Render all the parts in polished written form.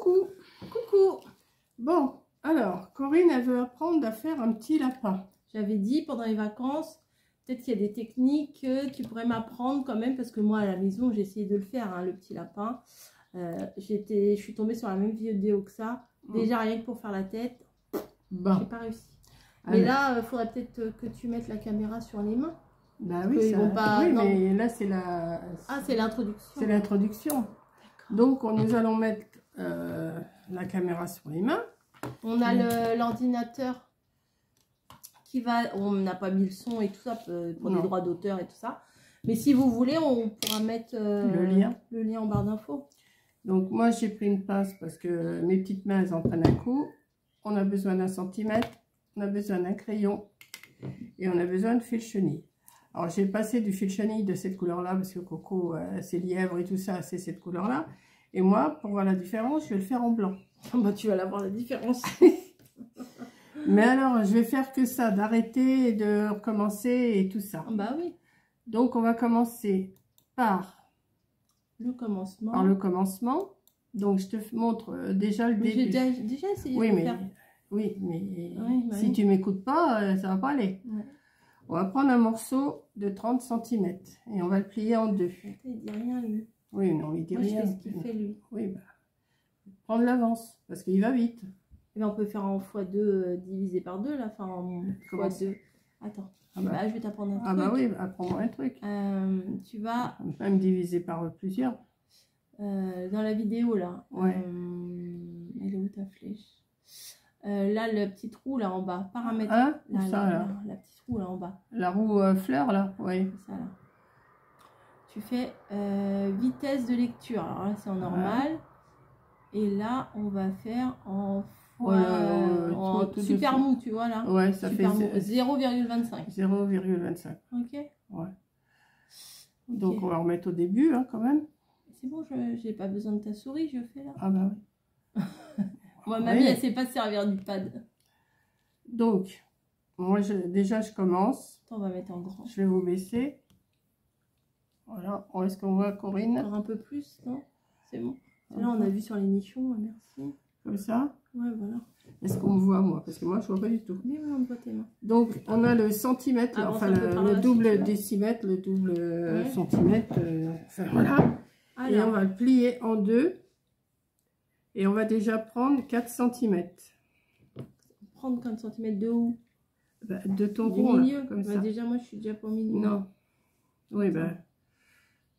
Coucou. Coucou. Bon, alors, Corinne, elle veut apprendre à faire un petit lapin. J'avais dit pendant les vacances, peut-être qu'il y a des techniques que tu pourrais m'apprendre quand même, parce que moi à la maison, j'ai essayé de le faire, hein, le petit lapin. Je suis tombée sur la même vidéo que ça. Déjà, rien que pour faire la tête, Bon. j'ai pas réussi. Mais là, il faudrait peut-être que tu mettes la caméra sur les mains. Bah oui, ils vont pas... oui, non. mais là, c'est la... Ah, c'est l'introduction. C'est l'introduction. Donc, nous allons mettre la caméra sur les mains. On a l'ordinateur qui va... On n'a pas mis le son et tout ça pour les droits d'auteur et tout ça. Mais si vous voulez, on pourra mettre le lien en barre d'infos. Donc, moi, j'ai pris une pince parce que mes petites mains, elles en prennent un coup. On a besoin d'un centimètre. On a besoin d'un crayon. Et on a besoin de fil chenille. Alors, j'ai passé du fil chenille de cette couleur-là parce que Coco, c'est lièvre et tout ça, c'est cette couleur-là. Et moi, pour voir la différence, je vais le faire en blanc. Bah, tu vas la voir la différence. Mais alors, je vais faire que ça, d'arrêter et de recommencer et tout ça. Bah oui. Donc, on va commencer par le commencement. Par le commencement. Donc, je te montre déjà le début. J'ai déjà essayé de faire. Oui, mais si tu m'écoutes pas, ça va pas aller. Ouais. On va prendre un morceau de 30 cm et on va le plier en deux. Il dit rien, lui. Oui, non, il dit rien. Je fais ce qu'il fait, lui. Oui, bah, prendre l'avance, parce qu'il va vite. Mais on peut faire en x2 divisé par 2, là. Enfin, en x2. Attends. Bah, je vais t'apprendre un truc. Ah bah oui, apprends-moi un truc. Tu vas... Même diviser par plusieurs. Dans la vidéo, là. Ouais. Elle est où ta flèche? Là, le petit trou, là, en bas. Paramètres. Hein? Là, la petite roue, là, en bas. La roue fleur, là? Oui. Ça, là. Tu fais vitesse de lecture. Alors là, c'est en normal. Et là, on va faire en super mou, tu vois, là. Ouais, ça super fait 0,25. 0,25. Ok. Ouais. Donc, on va remettre au début, hein, quand même. C'est bon, j'ai pas besoin de ta souris, je fais là. Ah bah oui. Moi, mamie, elle sait pas se servir du pad. Donc, moi, déjà, je commence. On va mettre en grand. Je vais vous baisser. Voilà. Est-ce qu'on voit Corinne? Encore un peu plus, non? C'est bon. Là, on a vu sur les nichons, merci. Comme ça? Ouais, voilà. Est-ce qu'on me voit, moi? Parce que moi, je vois pas du tout. Mais oui, on voit tes mains. Donc, on a le centimètre, enfin, le double décimètre, le double centimètre. Enfin, voilà. Alors. Et on va le plier en deux. Et on va déjà prendre 4 cm. Prendre 4 cm de où? Bah, de ton du rond, milieu. Là, comme bah, ça. Déjà, moi, je suis déjà pas au milieu. Non. Oui, ben,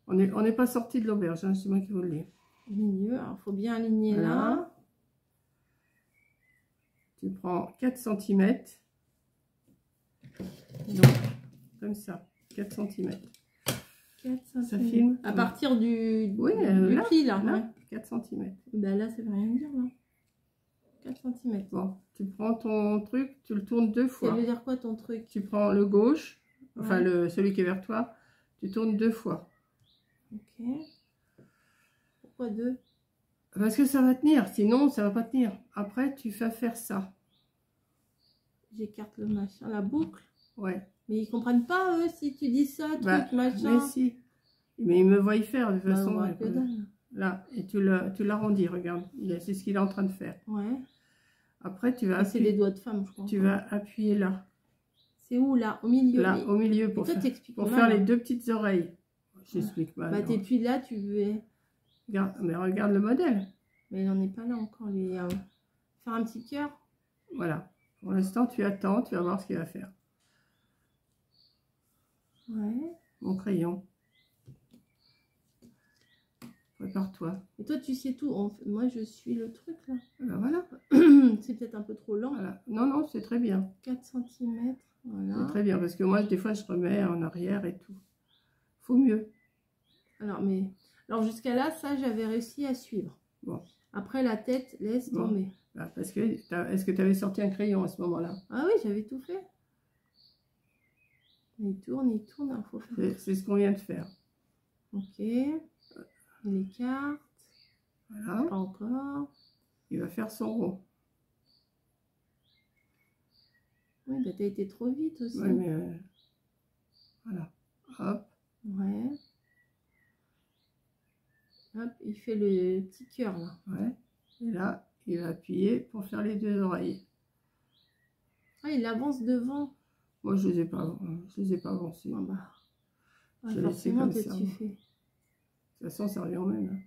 on n'est pas sorti de l'auberge, hein, c'est moi qui vous le dis. Milieu, alors il faut bien aligner là. Tu prends 4 cm. Donc, comme ça, 4 cm. 4 cm. Ça filme. À partir du là, pli, là. Là, 4 cm. Ben là, ça veut rien dire, là. 4 cm. Bon, tu prends ton truc, tu le tournes 2 fois. Ça veut dire quoi, ton truc? Tu prends le gauche, enfin celui qui est vers toi, tu tournes 2 fois. Ok. Pourquoi 2? Parce que ça va tenir, sinon ça va pas tenir. Après, tu fais faire ça. J'écarte le machin, la boucle. Ouais. Mais ils comprennent pas, eux, si tu dis ça, truc, machin. Mais si. Mais ils me voient y faire, de toute façon. Là, et tu l'arrondis, regarde. C'est ce qu'il est en train de faire. Ouais. Après, tu vas appuyer. C'est des doigts de femme, je crois. Tu vas appuyer là. C'est où, là? Au milieu? Là, au milieu, pour faire les deux petites oreilles. J'explique pas. Bah, t'es là, tu veux... Mais regarde le modèle. Mais il n'en est pas là encore. Faire un petit cœur. Voilà. Pour l'instant, tu attends, tu vas voir ce qu'il va faire. Ouais. Mon crayon. Prépare-toi. Et toi, tu sais tout. Moi, je suis le truc, là. Ben voilà. C'est peut-être un peu trop lent. Voilà. Non, non, c'est très bien. 4 cm. Voilà. C'est très bien, parce que moi, des fois, je remets en arrière et tout. Faut mieux. Alors, jusqu'à là, ça, j'avais réussi à suivre. Bon. Après, la tête, laisse tomber. Bah, parce que, est-ce que tu avais sorti un crayon à ce moment-là? Ah oui, j'avais tout fait. Il tourne, il faut faire. C'est ce qu'on vient de faire. Ok. Et les cartes. Voilà. Pas encore. Il va faire son rond. Oui, bah t'as été trop vite aussi. Oui, mais... voilà. Hop. Ouais. Hop, il fait le petit cœur là. Ouais. Et là, il va appuyer pour faire les deux oreilles. Ah, il avance devant. Moi, je les ai pas avancés. Ah bah. Ah, Je l'ai laissé forcément, comme toi, ça. tu fais. De toute façon, ça revient au même. Hein.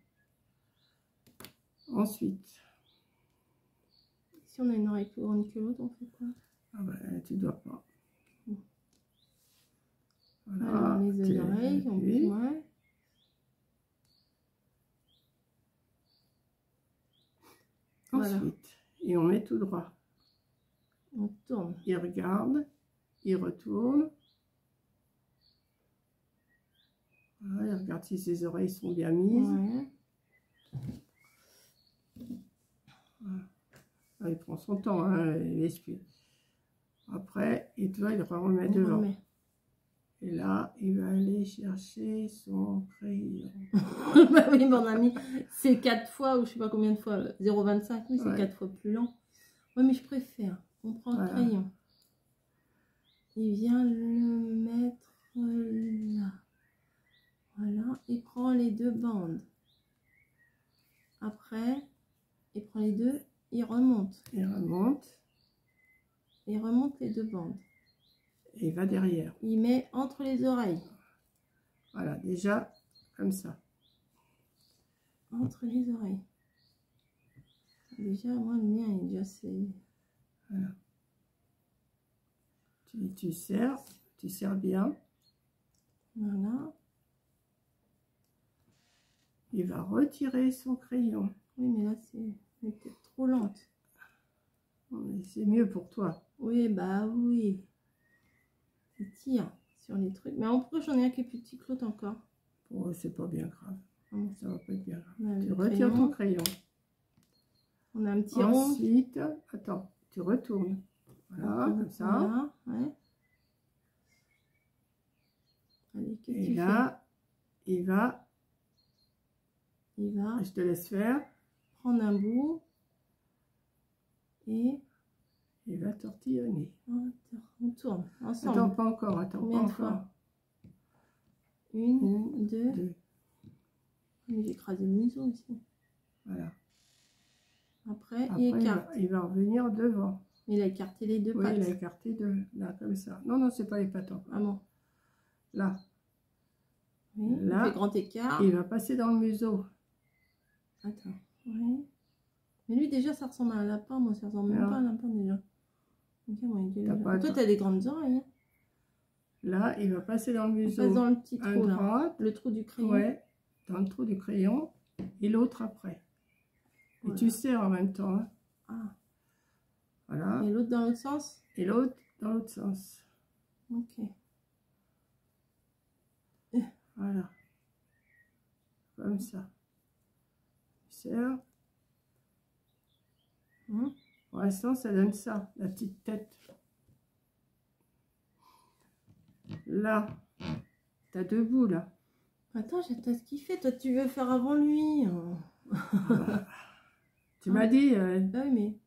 Ensuite. Si on a une oreille plus grande que l'autre, on fait quoi? Ah bah, tu dois pas. Voilà. Alors, les deux oreilles, on peut, ouais. Ensuite, voilà. Et on met tout droit. On tourne. Il regarde, il retourne. Voilà, il regarde si ses oreilles sont bien mises. Ouais. Voilà. Ah, il prend son temps, hein, il espionne. Après, et toi, il remet devant. Remet. Et là, il va aller chercher son crayon. Bah oui, mon ami, c'est 4 fois, ou je sais pas combien de fois, 0,25, oui, c'est 4 fois plus lent. Oui, mais je préfère. On prend le crayon. Il vient le mettre là. Voilà, il prend les deux bandes. Après, il prend les deux, il remonte. Il remonte. Il remonte les deux bandes. Et il va derrière. Il met entre les oreilles. Voilà, déjà, comme ça. Entre les oreilles. Déjà, moi, le mien, il est déjà assez... Voilà. Tu serres bien. Voilà. Il va retirer son crayon. Oui, mais là, c'est peut-être trop lente. C'est mieux pour toi. Oui, bah oui. Il tire sur les trucs. Mais en pourquoi j'en ai un qui est plus petit que l'autre encore? Oh, c'est pas bien grave. Ça va pas être bien grave. Tu retires retires ton crayon. On a un petit rond. Ensuite, attends, tu retournes. Voilà, comme ça. Voilà, ouais. Allez, qu'est-ce que tu là, fais? il va. Je te laisse faire. Prendre un bout. Et il va tortillonner. On tourne ensemble. Attends, pas encore. Attends, combien de fois? Une, deux. Mais j'ai écrasé le museau aussi. Voilà. Après il écarte. Il va revenir devant. Il a écarté les deux pattes. Oui, il a écarté deux. Là, comme ça. Non, non, c'est pas les pattes encore. Ah bon. Là. Oui, là, il fait grand écart. Il va passer dans le museau. Attends. Oui. Mais lui, déjà, ça ressemble à un lapin. Moi, ça ressemble même pas à un lapin, déjà. Okay, moi, toi, tu as des grandes oreilles. Hein. Là, il va passer dans le museau. On passe dans le petit trou, là. Droite, le trou du crayon. Ouais, dans le trou du crayon. Et l'autre après. Et tu serres en même temps. Hein. Ah. Voilà. Et l'autre dans l'autre sens? Et l'autre dans l'autre sens. Ok. Voilà. Comme ça. Tu serres. Pour l'instant, ça donne ça, la petite tête. Là, tu as deux bouts, là. Attends, j'attends ce qu'il fait. Toi, tu veux faire avant lui. Tu m'as dit... Bah oui, mais...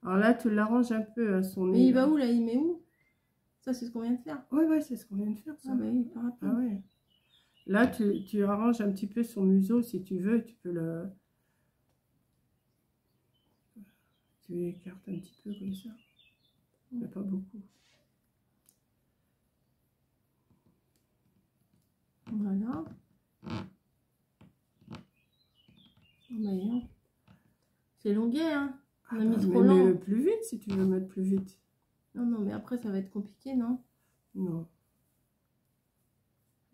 Alors là, tu l'arranges un peu à son nez. Mais il va où, là? Il met où? Ça, c'est ce qu'on vient de faire. Ouais, ouais, c'est ce qu'on vient de faire, ça. Ah bah oui, pas rapide. Ah ouais. Là, tu arranges un petit peu son museau, si tu veux. Tu peux le... Tu écartes un petit peu comme ça. Mais pas beaucoup. Voilà. C'est longuet, hein. On a mis trop lent. Mets-le plus vite si tu veux mettre plus vite. Non, non, mais après, ça va être compliqué, non? Non.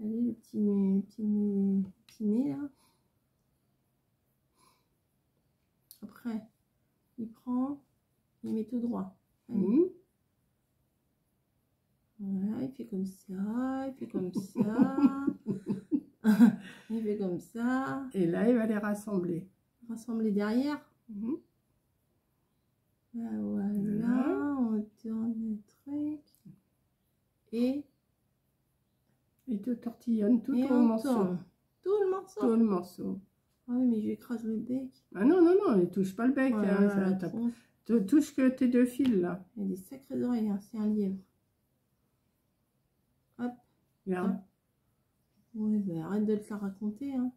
Allez, le petit nez, là. Après, il prend, il met tout droit. Voilà, il fait comme ça, il fait comme ça. Il fait comme ça. Et là, il va les rassembler. Rassembler derrière. Voilà, on tourne le truc. Et tu tortillonnes tout le morceau. Tout le morceau. Tout le morceau. Ah oui, mais je écrase le bec. Ah non, non, non, ne touche pas le bec. Voilà, hein, touche que tes deux fils, là. Il y a des sacrées oreilles, hein, c'est un lièvre. Hop. Regarde. Hop. Oui, bah arrête de te la raconter. Hein.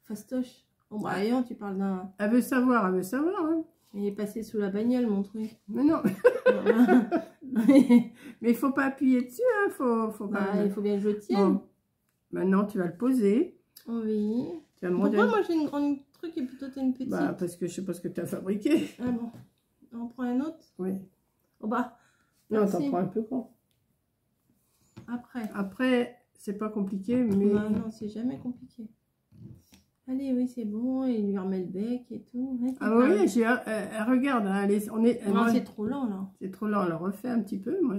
Fastoche. Oh, bah, voyons, tu parles d'un... Elle veut savoir, hein. Il est passé sous la bagnole, mon truc. Mais non. Mais il faut pas appuyer dessus, hein. Faut Bah, pas... il faut bien que je le tienne. Bon. Maintenant, tu vas le poser. Oui. Tu vas me Pourquoi redonner... moi j'ai une grande truc et plutôt t'as une petite? Bah, parce que je sais pas ce que tu as fabriqué. Ah bon. On prend un autre? Oui. Oh bah. Non, t'en merci. prends un peu grand. Après. Après, c'est pas compliqué, mais... Bah, non, c'est jamais compliqué. Allez, oui, c'est bon. Il lui remet le bec et tout. Ouais, Ah oui, regarde, hein, non, c'est trop lent, là. C'est trop lent, elle le refait un petit peu. Moi,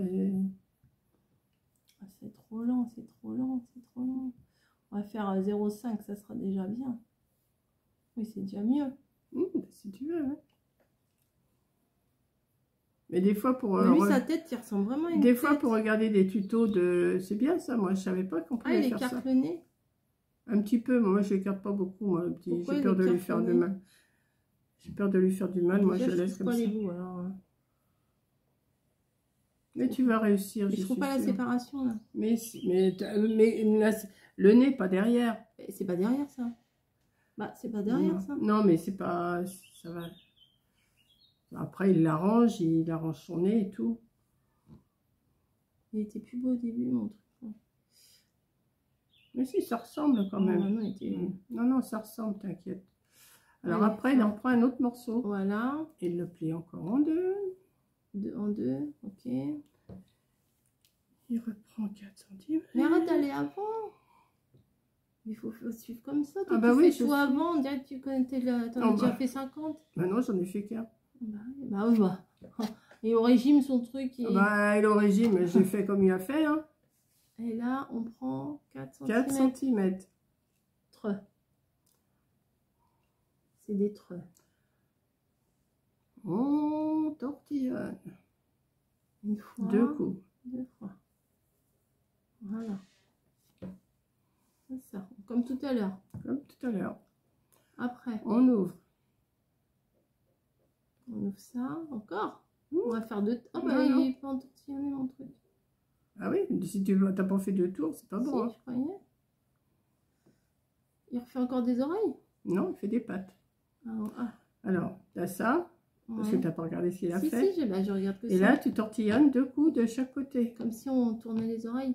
c'est trop lent, c'est trop lent, c'est trop lent. On va faire 0,5, ça sera déjà bien. Oui, c'est déjà mieux. Si tu veux, hein. Mais des fois, pour... lui, sa tête, il ressemble vraiment à une Des tête. fois, pour regarder des tutos de... C'est bien ça, moi, je savais pas qu'on pouvait faire ça. Ah, il écarte le nez? Un petit peu, moi, je l'écarte pas beaucoup, moi, le petit. J'ai peur de lui faire du mal. J'ai peur de lui faire du mal, moi, je le laisse comme ça. Les bouts, alors. Mais tu vas réussir, je trouve pas la séparation, là. Mais le nez, pas derrière. C'est pas derrière, ça. Bah, c'est pas derrière, ça. Non, mais c'est pas... Ça va... Après, il arrange son nez et tout. Il était plus beau au début, mon truc. Mais si, ça ressemble quand même. Non, ça ressemble, t'inquiète. Alors allez, après, il en prend un autre morceau. Voilà. Et il le plie encore en deux. En deux, ok. Il reprend 4 cm. Mais arrête d'aller avant. Il faut suivre comme ça. Ah bah oui, tout avant, on dirait que tu connais, t'en as déjà fait 50. Bah non, j'en ai fait qu'un. Bah oui, bah. Et au régime, son truc. Bah, il est au régime, j'ai fait comme il a fait, hein. Et là, on prend 4 cm. 4 cm. Treux. C'est des treux. On tortillonne. Une fois. 2 coups. 2 fois. Voilà. C'est ça. Comme tout à l'heure. Comme tout à l'heure. Après. On ouvre. On ouvre ça. Encore. On va faire 2... Oh bah, il est pas entortillonné, mon truc. Ah oui, si tu n'as pas fait 2 tours, c'est pas bon. Si, je croyais. Il refait encore des oreilles? Non, il fait des pattes. Alors, tu as ça, parce que tu n'as pas regardé ce qu'il a fait. Si, je regarde que ça. Et là, tu tortillonnes 2 coups de chaque côté. Comme si on tournait les oreilles.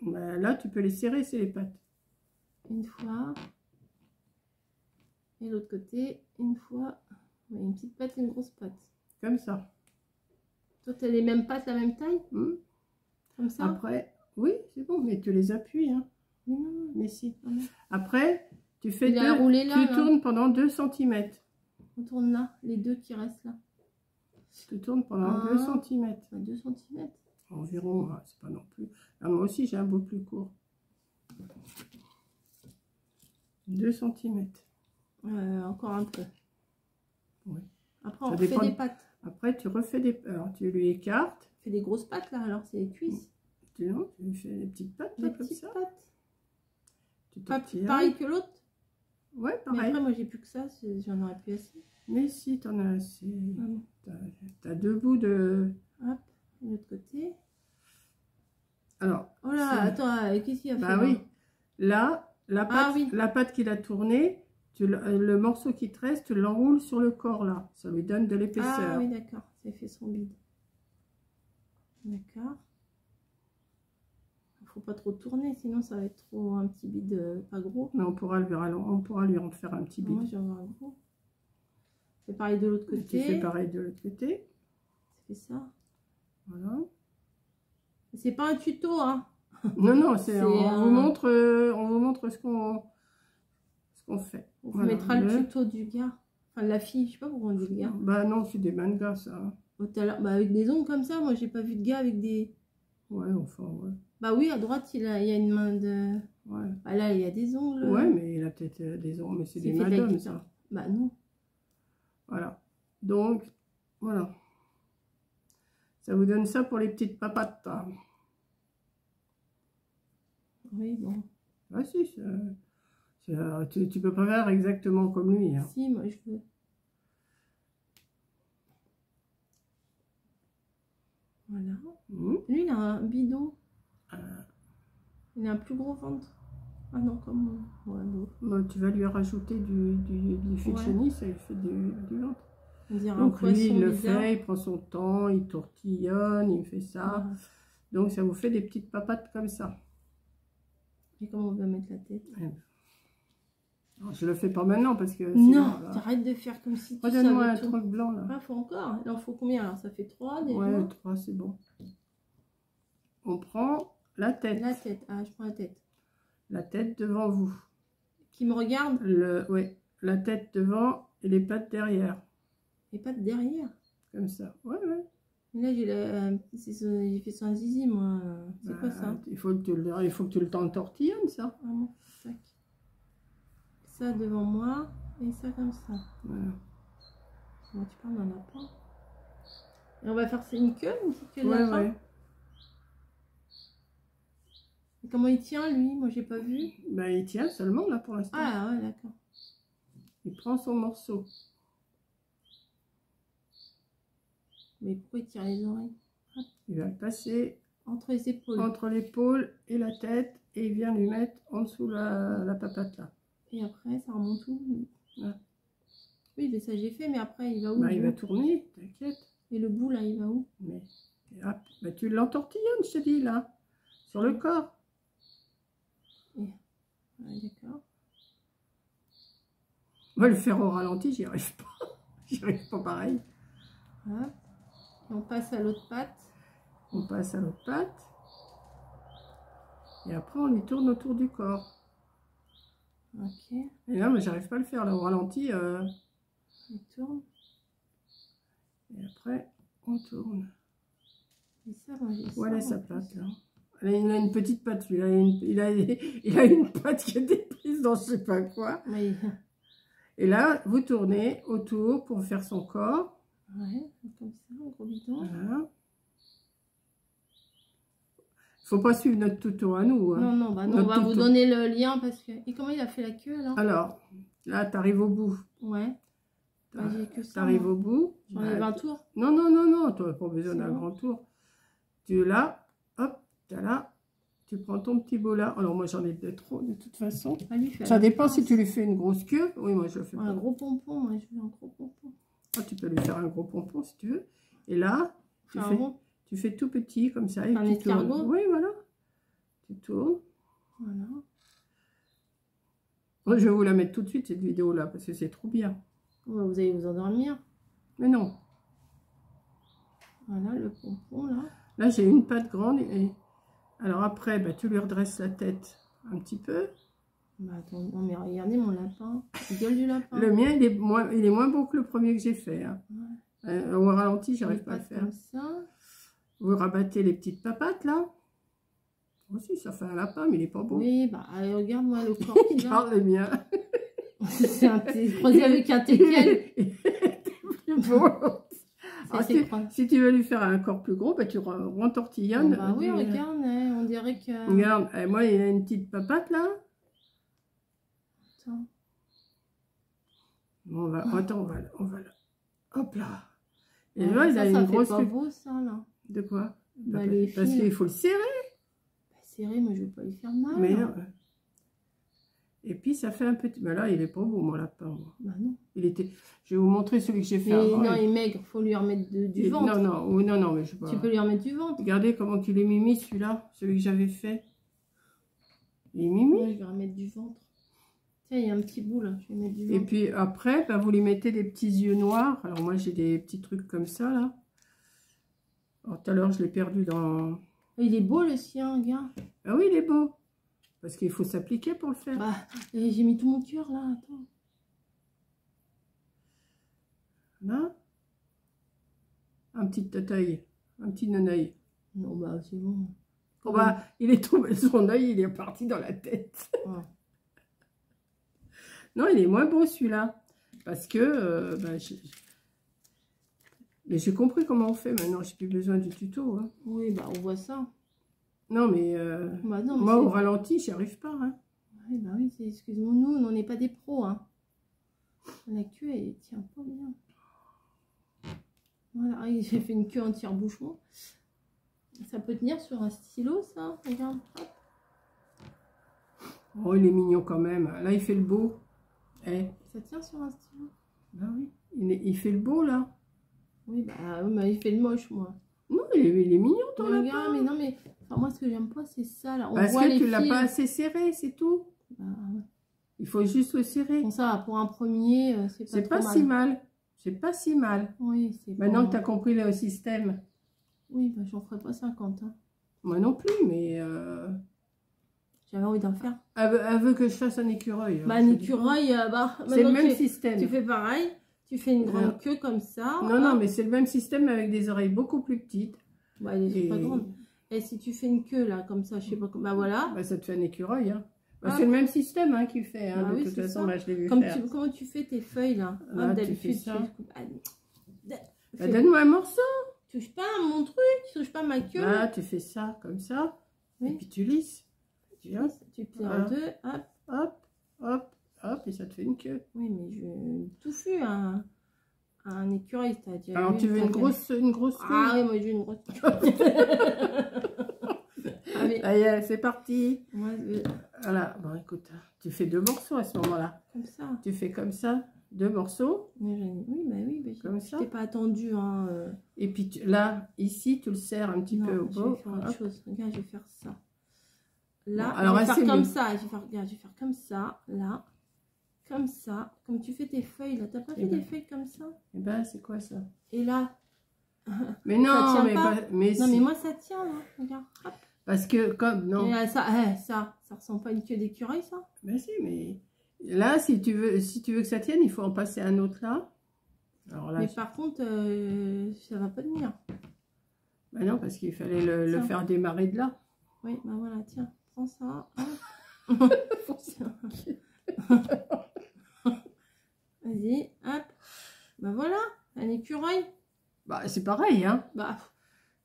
Bah, là, tu peux les serrer, c'est les pattes. Une fois. Et l'autre côté, une fois. Ouais, une petite patte et une grosse patte. Comme ça. Toi, tu as les mêmes pattes, la même taille? Comme ça? Après, oui, c'est bon, mais tu les appuies. Hein. Mais non, mais si. Ah non. Après, tu fais tu tournes pendant 2 cm. On tourne là, les deux qui restent là. Tu tournes pendant 2 cm. 2 cm. Environ, c'est pas non plus. Ah, moi aussi, j'ai un bout plus court. 2 cm. Encore un peu. Oui. Après, on refait des pattes. Après, tu refais des... Alors, tu lui écartes. Tu fais des grosses pattes, là, alors c'est les cuisses. Non, tu lui fais des petites pattes, là, comme ça. Pattes. Pareil que l'autre? Ouais, pareil. Mais après, moi, j'ai plus que ça, j'en aurais plus assez. Mais si, t'en as assez. T'as 2 bouts de... Hop, de l'autre côté. Alors... Oh là, attends, qu'est-ce qu'il a fait? Bah oui, là, la patte qu'il a tournée, le morceau qui te reste, tu l'enroules sur le corps, là. Ça lui donne de l'épaisseur. Ah oui, d'accord, ça fait son bide. D'accord. Il ne faut pas trop tourner, sinon ça va être trop un petit bide pas gros. Mais on pourra lui en faire un petit bide. Moi, j'en veux un gros. C'est pareil de l'autre côté. Tu fais pareil de l'autre côté. Tu fais ça. Voilà. C'est pas un tuto, hein. Non, non, on vous montre ce qu'on fait. On vous mettra le tuto du gars. Enfin, de la fille, je sais pas pourquoi on dit le gars. Bah non, c'est des mangas, ça. Bah, avec des ongles comme ça, moi j'ai pas vu de gars avec des... Ouais, enfin, ouais. Bah oui, à droite, il y a une main de... Ouais. Bah là, il y a des ongles. Ouais, mais il a peut-être des ongles, mais c'est des mains d'homme, ça. Bah non. Voilà. Donc, voilà. Ça vous donne ça pour les petites papates. Hein. Oui, bon. Ah si, tu peux pas faire exactement comme lui. Hein. Si, moi je veux. Voilà. Lui, il a un bidon. Il a un plus gros ventre. Ah non, comme... Ouais, bon. Bon, tu vas lui rajouter du fil chenille, ça lui fait du ventre. On dirait Donc un lui, il le bizarre. fait, il prend son temps, il tortillonne, il fait ça. Ouais. Donc ça vous fait des petites papates comme ça. Et comment on va mettre la tête? Alors, je le fais pas maintenant parce que... Non, t'arrêtes de faire comme si tu redonne-moi un savais tout. truc blanc là. Ah, faut encore. Il en faut combien alors? Ça fait 3 déjà? Ouais, 3 c'est bon. On prend la tête. La tête. Ah, je prends la tête. La tête devant vous. Qui me regarde? Ouais, la tête devant et les pattes derrière. Les pattes derrière. Comme ça. Ouais, ouais. Et là, j'ai fait ça un zizi, moi. C'est quoi ça? Il faut que tu le tortillonnes, ça. Ah bon, tac. Ça devant moi et ça comme ça. Voilà. Moi, tu parles d'un lapin. Et on va faire une queue, une petite queue de Ouais, lapin. ouais. Et comment il tient, lui? Moi, j'ai pas vu. Ben, il tient seulement, là, pour l'instant. Ah, ouais, d'accord. Il prend son morceau. Mais pourquoi il tire les oreilles? Il va le passer Entre les épaules. entre l'épaule et la tête et il vient lui mettre en dessous la papate, là. Et après, ça remonte où? Ouais. Oui, mais ça, j'ai fait, mais après, il va où? Ben, il va tourner, t'inquiète. Et le bout, là, il va où? Mais hop, ben, tu l'entortillonnes, je te dis, là. Sur le corps. Ouais, d'accord. Moi, le faire au ralenti, j'y arrive pas. J'y arrive pas pareil. Hop. Et on passe à l'autre patte. On passe à l'autre patte. Et après, on lui tourne autour du corps. Ok. Et là, moi, j'arrive pas à le faire. Là, au ralenti. Il tourne. Et après, on tourne. Et ça, moi, j'ai ça. Voilà en sa plus. patte, là. Il a une petite patte, lui. Il a une patte qui a été prise dans je sais pas quoi. Mais... Et là, vous tournez autour pour faire son corps. Ouais, comme ça, un gros bidon. Voilà. Faut pas suivre notre tuto à nous. Hein. Non, non, bah non, on va vous donner le lien parce que... Et comment il a fait la queue, là? Alors, là, tu arrives au bout. Ouais. Bah, j'ai que ça. Tu arrives au bout. J'en ai 20 tours. Non, non, non, non, tu n'as pas besoin d'un bon. grand tour. Tu es là, hop, tu es là. Tu prends ton petit beau là. Alors, moi, j'en ai de trop, de toute façon. Ah, lui, Ça dépend si tu lui fais une grosse queue. Oui, moi, je le fais pas. Un gros pompon, moi, je veux un gros pompon. Ah, tu peux lui faire un gros pompon si tu veux. Et là, tu fais tout petit comme ça. Et un escargot. Oui, voilà. Tu tournes. Voilà. Moi, je vais vous la mettre tout de suite, cette vidéo-là, parce que c'est trop bien. Ouais, vous allez vous endormir. Mais non. Voilà, le pompon, là. Là, j'ai une patte grande. Et... Alors après, bah, tu lui redresses la tête un petit peu. Bah, attends, non, mais regardez mon lapin. Il gueule du lapin. Le mien, il est moins beau que le premier que j'ai fait. Hein. Ouais. Au ralenti, j'arrive pas à le faire. Comme ça. Vous rabattez les petites papates, là. Aussi, ça fait un lapin, mais il est pas beau. Oui, bah, regarde-moi le corps qu'il a. Regarde le mien. C'est croisé avec un teckel. Plus beau. Alors, si tu veux lui faire un corps plus gros, bah, tu rentortillonnes. Bah oui, regarde, on dirait que... Regarde, moi, il a une petite papate, là. Attends. Bon, attends, on va là. Hop là. Et Ouais, là, il a une grosse... Ça fait pas beau, ça, là. De quoi? Bah, parce qu'il faut le serrer. Bah, serrer, mais je vais pas lui faire mal. Mais non. Et puis, ça fait un petit... Mais là, il est pas beau, mon lapin. Moi. Bah non. Il était... Je vais vous montrer celui que j'ai fait mais avant. non, il est maigre. Faut lui remettre du ventre. Non, mais je sais pas. Tu peux lui remettre du ventre. Regardez comment il est mimi, celui-là. Celui que j'avais fait. Il est mimi. Ouais, je vais remettre du ventre. Tiens, il y a un petit bout, là. Je vais mettre du ventre. Et puis, après, bah, vous lui mettez des petits yeux noirs. Alors, moi, j'ai des petits trucs comme ça, là. Alors, tout à l'heure, je l'ai perdu dans... Il est beau, le sien, gars. Ah oui, il est beau. Parce qu'il faut s'appliquer pour le faire. Bah, j'ai mis tout mon cœur, là. Attends. Là. Un petit œil. Un petit non-œil. Non, bah, c'est bon. Oh, bah, il est tombé, son œil, il est parti dans la tête. Ouais. Non, il est moins beau, celui-là. Parce que... Mais j'ai compris comment on fait maintenant. J'ai plus besoin du tuto. Hein. Oui, bah, on voit ça. Non, mais... Bah, non, mais moi, au ralenti, j'y arrive pas. Hein. Ouais, bah oui, excuse-moi, nous, on n'est pas des pros. Hein. La queue, elle tient pas bien. Voilà, j'ai fait une queue en tire-bouchon. Ça peut tenir sur un stylo, ça. Regarde. Hop. Oh, il est mignon quand même. Là, il fait le beau. Eh. Ça tient sur un stylo? Ben oui. Il fait le beau, là. Oui, bah, il fait le moche, moi. Non, il est mignon, ton lapin. Regarde, mais non, mais... Enfin, moi, ce que j'aime pas, c'est ça, là. On Parce voit que les tu l'as fils. pas assez serré, c'est tout. Bah, Il faut juste le serrer. bon, ça, pour un premier, c'est pas trop si mal. C'est pas si mal. Oui, c'est Maintenant pas... que tu as compris le système. Oui, bah, j'en ferai pas 50, hein. Moi non plus, mais... J'avais envie d'en faire. Elle veut que je fasse un écureuil. Bah, un écureuil, c'est le même système. Tu fais pareil. Tu fais une grande queue comme ça. Non, non, mais c'est le même système mais avec des oreilles beaucoup plus petites. Bah, elles sont pas grandes. Et si tu fais une queue, là, comme ça, je sais pas comment... Bah, voilà. Bah, ça te fait un écureuil, hein. Bah, c'est le même système hein, qu'il fait, hein, bah, de oui, toute façon, ça. là, je l'ai vu comme faire. Comment tu fais tes feuilles, là, Là, d'habitude, tu fais ça. Bah, donne-moi un morceau. Touche pas à mon truc, touche pas à ma queue. Là, tu fais ça, comme ça. Oui. Et puis tu lisses. Tu vois. Tu plies en deux, hop. Hop, hop, hop, et ça te fait une queue. Oui, mais je touffu un écureuil, c'est-à-dire. Alors, tu veux une grosse queue. Ah oui, moi, j'ai une grosse queue. Allez, c'est parti. Moi, Voilà, bon, écoute, tu fais 2 morceaux à ce moment-là. comme ça. Tu fais comme ça, 2 morceaux. Oui, bah oui, Comme ça. je t'ai pas attendu. Hein, Et puis là, ici, tu le serres un petit peu au je bout. vais faire autre chose. Regarde, je vais faire ça. Là, Bon, alors, je vais faire comme mieux. ça. Regarde, je vais faire comme ça, là. Comme ça. Comme tu fais tes feuilles, là. T'as pas fait des feuilles comme ça? Eh ben, c'est quoi ça? Et là. Mais non, ça tient mais pas. mais Non, si. mais moi, ça tient, là. Regarde. Hop. Parce que, comme, non. Et là, ça ressemble pas à une queue d'écureuil, ça? Ben si, mais là, si tu veux que ça tienne, il faut en passer un autre là. Alors là, mais par contre, ça va pas tenir. Ben non, parce qu'il fallait le faire démarrer de là. Oui, bah voilà, tiens, prends ça. Vas-y, hop. Bah voilà, un écureuil. Bah, c'est pareil, hein. Bah,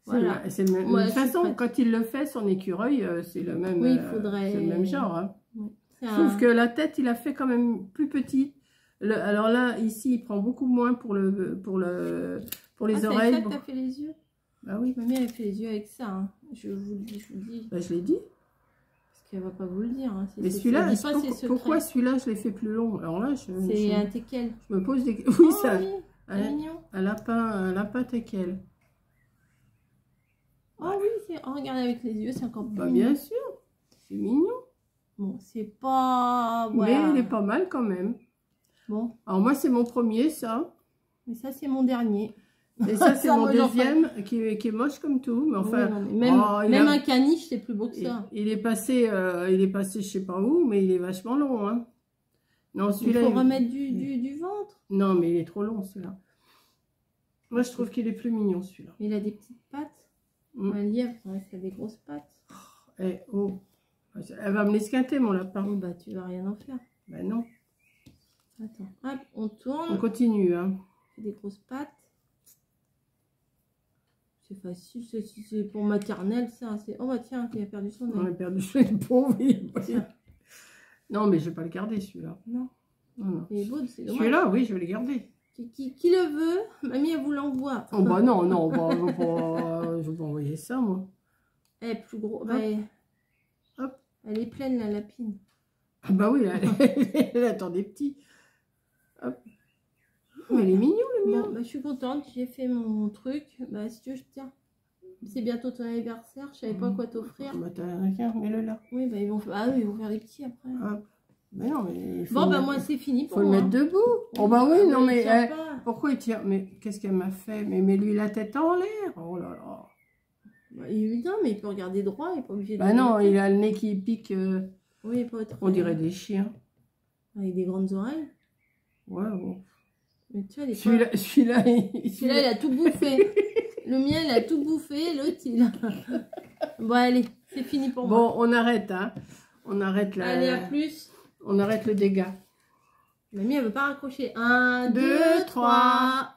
voilà. C'est le même. Ouais, de toute façon, quand il le fait, son écureuil, c'est le même. Oui, il faudrait. C'est le même genre. Hein. Ouais. Sauf que la tête, il a fait quand même plus petite. Alors là, ici, il prend beaucoup moins pour les oreilles. C'est ça que t'as fait les yeux? Bah oui. Mamie, elle fait les yeux avec ça. Hein. Je vous le dis. Bah, je l'ai dit. Parce qu'elle va pas vous le dire. Hein. Mais celui-là, pourquoi celui-là, je l'ai fait plus long? Alors là, c'est un teckel. Je me pose des... Oui, ça. Oui, mignon. Un lapin teckel. Oh oui, regarde avec les yeux, c'est encore plus bah, mignon. Bien sûr, c'est mignon. Bon, c'est pas... Ouais. Mais il est pas mal quand même. Bon. Alors moi, c'est mon premier, ça. Mais ça, c'est mon dernier. Et ça, c'est mon deuxième, qui est moche comme tout. Mais enfin, oui, non, mais même un caniche, c'est plus beau que ça. Il est passé, je sais pas où, mais il est vachement long. Hein. Non, il faut remettre du ventre. Non, mais il est trop long, celui-là. Moi, je trouve qu'il est plus mignon, celui-là. Il a des petites pattes. Un lièvre, il a des grosses pattes. Oh. Elle va me l'esquinter, mon lapin. Oh, bah, tu vas rien en faire. Bah non. Attends, hop, on tourne. On continue, hein. Des grosses pattes. C'est facile, c'est pour maternelle, ça. Oh, bah tiens, il a perdu son œil. On a perdu son œil, pauvre. Non, mais je vais pas le garder, celui-là. Non. Non. Il est beau, c'est dommage. Celui-là, oui, je vais le garder. Qui le veut? Mamie, elle vous l'envoie. Oh, bah non, je vais pas envoyer ça, moi. Elle est plus gros. Bah, hop. Elle est pleine, la lapine. Ah bah oui, elle attend des petits. Hop. Mais il est mignon, le mien. Bon, bah, je suis contente, j'ai fait mon truc. Bah, si tu veux, tiens. C'est bientôt ton anniversaire, je savais pas quoi t'offrir. Bah, regarde, mets-le là. Oui, bah, ils vont faire des petits après. Hop. Mais non, mais... Bon, bah, moi, c'est fini pour moi. Faut le mettre debout. Oh, bah oui, non, mais... pourquoi il tire? Mais qu'est-ce qu'elle m'a fait? Mais mets-lui la tête en l'air. Oh là là. Bah, évidemment, mais il peut regarder droit, il n'est pas obligé de... Bah non, il a le nez qui pique. Oui, pas trop. On dirait des chiens. Avec des grandes oreilles. Ouais, bon. Mais tu vois, celui-là, il a tout bouffé. Le mien, il a tout bouffé. L'autre, il a... Bon, allez, c'est fini pour moi. Bon, on arrête, hein. On arrête là. Allez, à plus. On arrête le dégât. Mamie, elle veut pas raccrocher. 1, 2, 3.